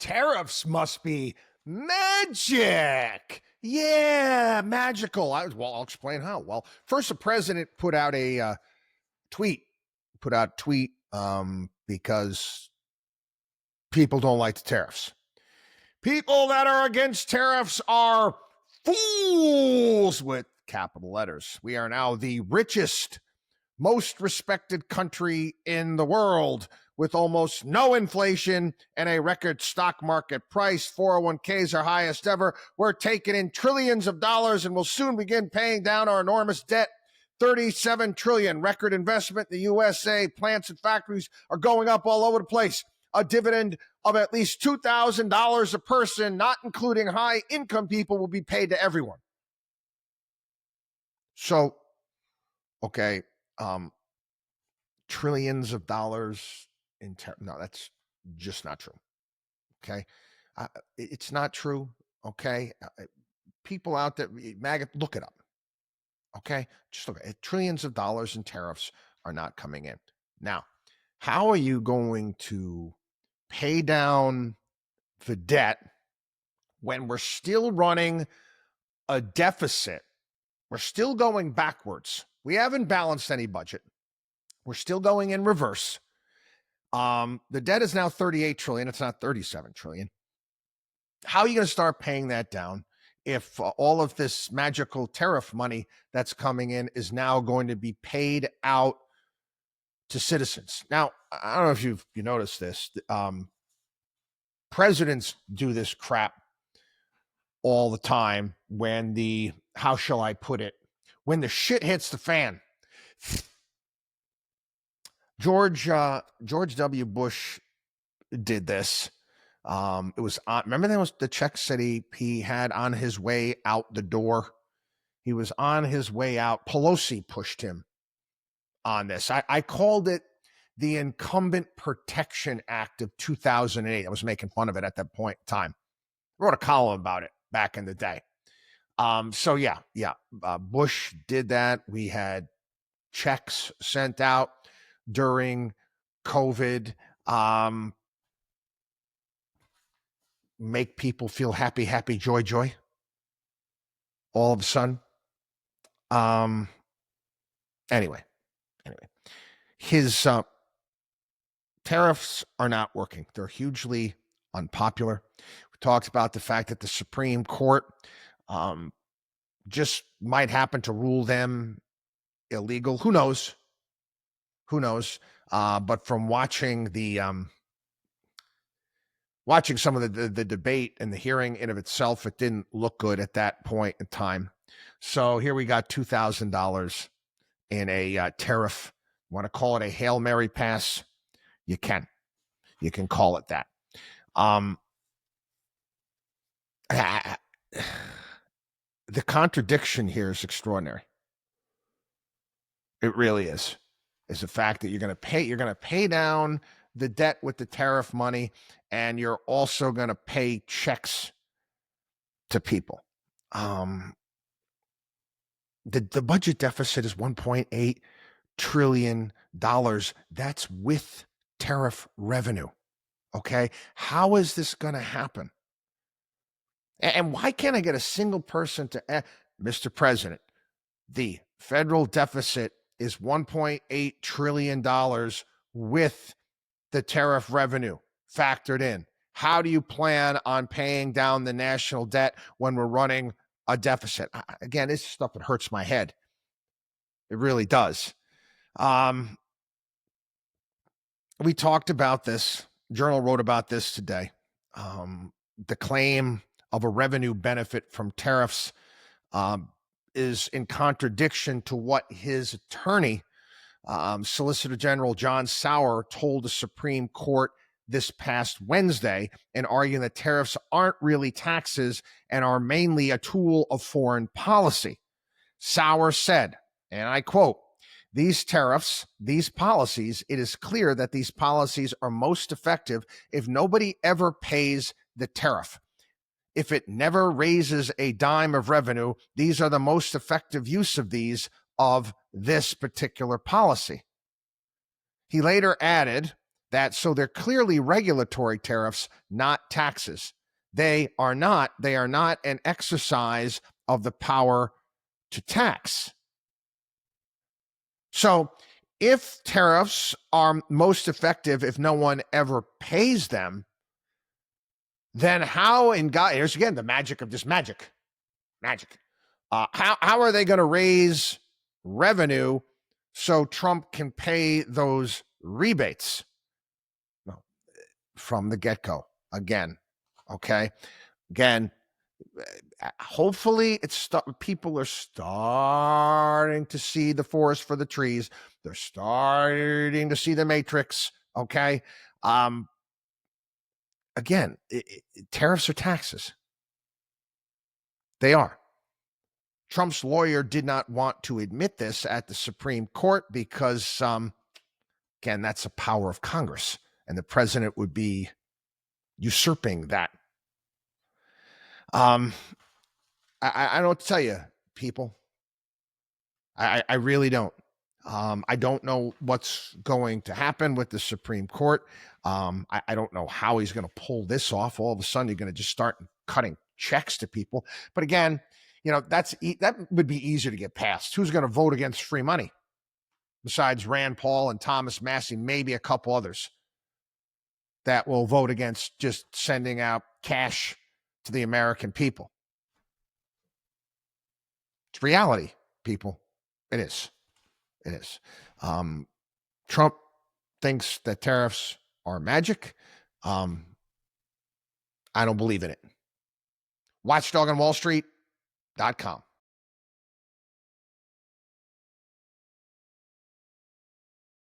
Tariffs must be magic. Yeah, magical. I'll explain how. Well, first, the president put out a tweet. Because people don't like the tariffs. People that are against tariffs are fools with capital letters. We are now the richest, most respected country in the world with almost no inflation and a record stock market price. 401ks are highest ever. We're taking in trillions of dollars and will soon begin paying down our enormous debt. 37 trillion record investment in the USA. Plants and factories are going up all over the place. A dividend of at least $2,000 a person, not including high income people, will be paid to everyone. So, okay, trillions of dollars in no, that's just not true. Okay, it's not true. Okay, people out there, look it up. Okay, just look at it. Trillions of dollars in tariffs are not coming in. Now, how are you going to pay down the debt when we're still running a deficit? We're still going backwards. We haven't balanced any budget. We're still going in reverse. The debt is now 38 trillion. It's not 37 trillion. How are you going to start paying that down if all of this magical tariff money that's coming in is now going to be paid out to citizens? Now, I don't know if you noticed this. Presidents do this crap all the time when how shall I put it, when the shit hits the fan. George W. Bush did this. It was remember that was the checks that he had on his way out the door. He was on his way out. Pelosi pushed him on this. I called it the Incumbent Protection Act of 2008. I was making fun of it at that point in time. I wrote a column about it back in the day. Bush did that. We had checks sent out during COVID. Make people feel happy, joy, all of a sudden. Anyway, his tariffs are not working. They're hugely unpopular. We talked about the fact that the Supreme Court just might happen to rule them illegal. Who knows? But from watching some of the debate and the hearing in of itself, it didn't look good at that point in time. So here we got $2,000 in a tariff. Want to call it a Hail Mary pass? You can call it that. The contradiction here is extraordinary. It really is. Is the fact that you're going to pay down the debt with the tariff money, and you're also going to pay checks to people. The budget deficit is $1.8 trillion. That's with tariff revenue. Okay, how is this going to happen? And why can't I get a single person to, Mr. President, the federal deficit is $1.8 trillion with the tariff revenue factored in. How do you plan on paying down the national debt when we're running a deficit? Again, this stuff that hurts my head. It really does. We talked about this. Journal wrote about this today. The claim of a revenue benefit from tariffs is in contradiction to what his attorney, Solicitor General John Sauer, told the Supreme Court this past Wednesday in arguing that tariffs aren't really taxes and are mainly a tool of foreign policy. Sauer said, and I quote, "These tariffs, these policies, it is clear that these policies are most effective if nobody ever pays the tariff. If it never raises a dime of revenue, these are the most effective use of this particular policy." He later added So they're clearly regulatory tariffs, not taxes. They are not an exercise of the power to tax. So if tariffs are most effective if no one ever pays them, then how in God, here's again the magic of just magic. How are they going to raise revenue so Trump can pay those rebates? No, from the get-go again. Okay. Again, hopefully people are starting to see the forest for the trees. They're starting to see the matrix. Okay. Again, tariffs are taxes. They are. Trump's lawyer did not want to admit this at the Supreme Court because, again, that's a power of Congress, and the president would be usurping that. I don't know what to tell you, people. I really don't. I don't know what's going to happen with the Supreme Court. I don't know how he's going to pull this off. All of a sudden, you're going to just start cutting checks to people. But again, that would be easier to get passed. Who's going to vote against free money besides Rand Paul and Thomas Massie, maybe a couple others that will vote against just sending out cash to the American people? It's reality, people. It is. It is. Trump thinks that tariffs are magic. I don't believe in it. WatchDog on Wall Street.com.